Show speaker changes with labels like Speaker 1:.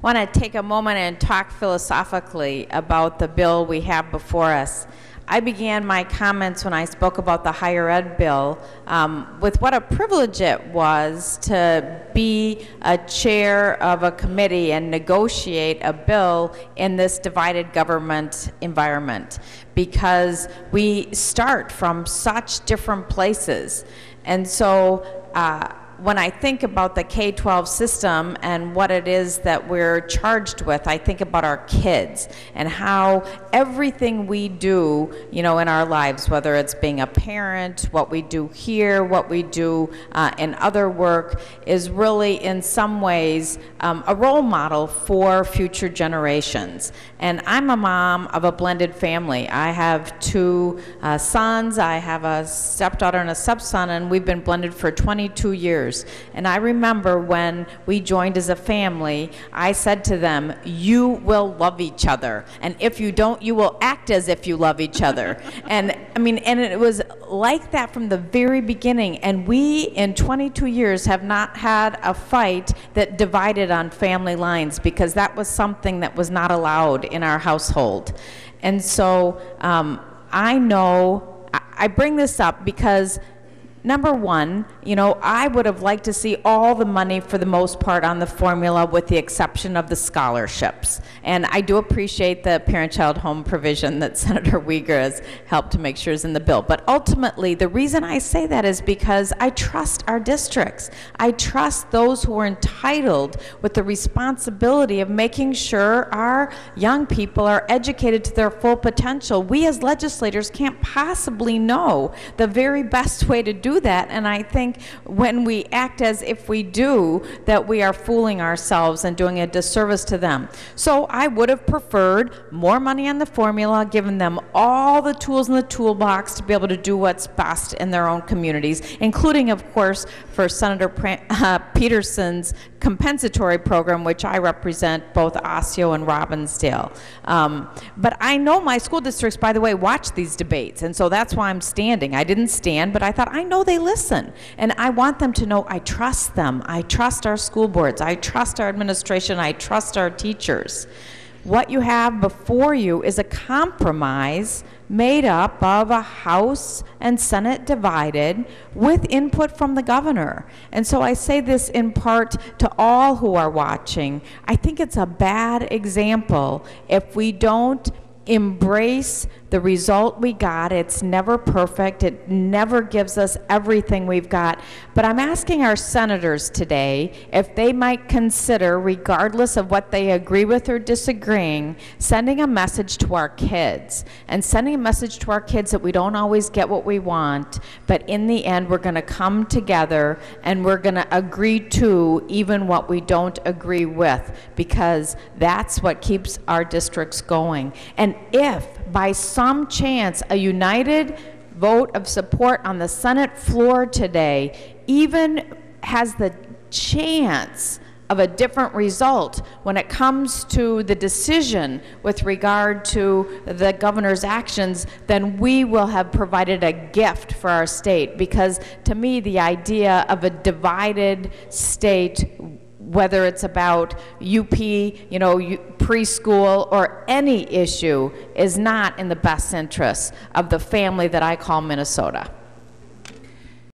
Speaker 1: want to take a moment and talk philosophically about the bill we have before us. I began my comments when I spoke about the higher ed bill with what a privilege it was to be a chair of a committee and negotiate a bill in this divided government environment, because we start from such different places. And so when I think about the K-12 system and what it is that we're charged with, I think about our kids and how everything we do, in our lives, whether it's being a parent, what we do here, what we do in other work, is really in some ways a role model for future generations. And I'm a mom of a blended family. I have two sons, I have a stepdaughter and a stepson, and we've been blended for 22 years. And I remember when we joined as a family, I said to them, you will love each other. And if you don't, you will act as if you love each other. And it was like that from the very beginning. And we, in 22 years, have not had a fight that divided on family lines, because that was something that was not allowed in our household. And so I bring this up because, number one, I would have liked to see all the money for the most part on the formula, with the exception of the scholarships. And I do appreciate the parent-child home provision that Senator Uyghur has helped to make sure is in the bill. But ultimately, the reason I say that is because I trust our districts. I trust those who are entitled with the responsibility of making sure our young people are educated to their full potential. We as legislators can't possibly know the very best way to do that, and I think when we act as if we do, that we are fooling ourselves and doing a disservice to them. So I would have preferred more money on the formula, given them all the tools in the toolbox to be able to do what's best in their own communities, including, of course, for Senator Peterson's compensatory program, which I represent both Osseo and Robbinsdale. But I know my school districts, by the way, watch these debates, and so that's why I'm standing. I didn't stand, but I thought, I know they listen, and I want them to know I trust them. I trust our school boards. I trust our administration. I trust our teachers. What you have before you is a compromise made up of a House and Senate divided, with input from the governor. And so I say this in part to all who are watching. I think it's a bad example if we don't embrace the result we got. It's never perfect. It never gives us everything we've got. But I'm asking our senators today if they might consider, regardless of what they agree with or disagreeing, sending a message to our kids, and sending a message to our kids that we don't always get what we want, but in the end we're going to come together and we're going to agree to even what we don't agree with, because that's what keeps our districts going. And if by some chance a united vote of support on the Senate floor today even has the chance of a different result when it comes to the decision with regard to the governor's actions, then we will have provided a gift for our state. Because to me, the idea of a divided state, whether it's about UP, preschool, or any issue, is not in the best interest of the family that I call Minnesota.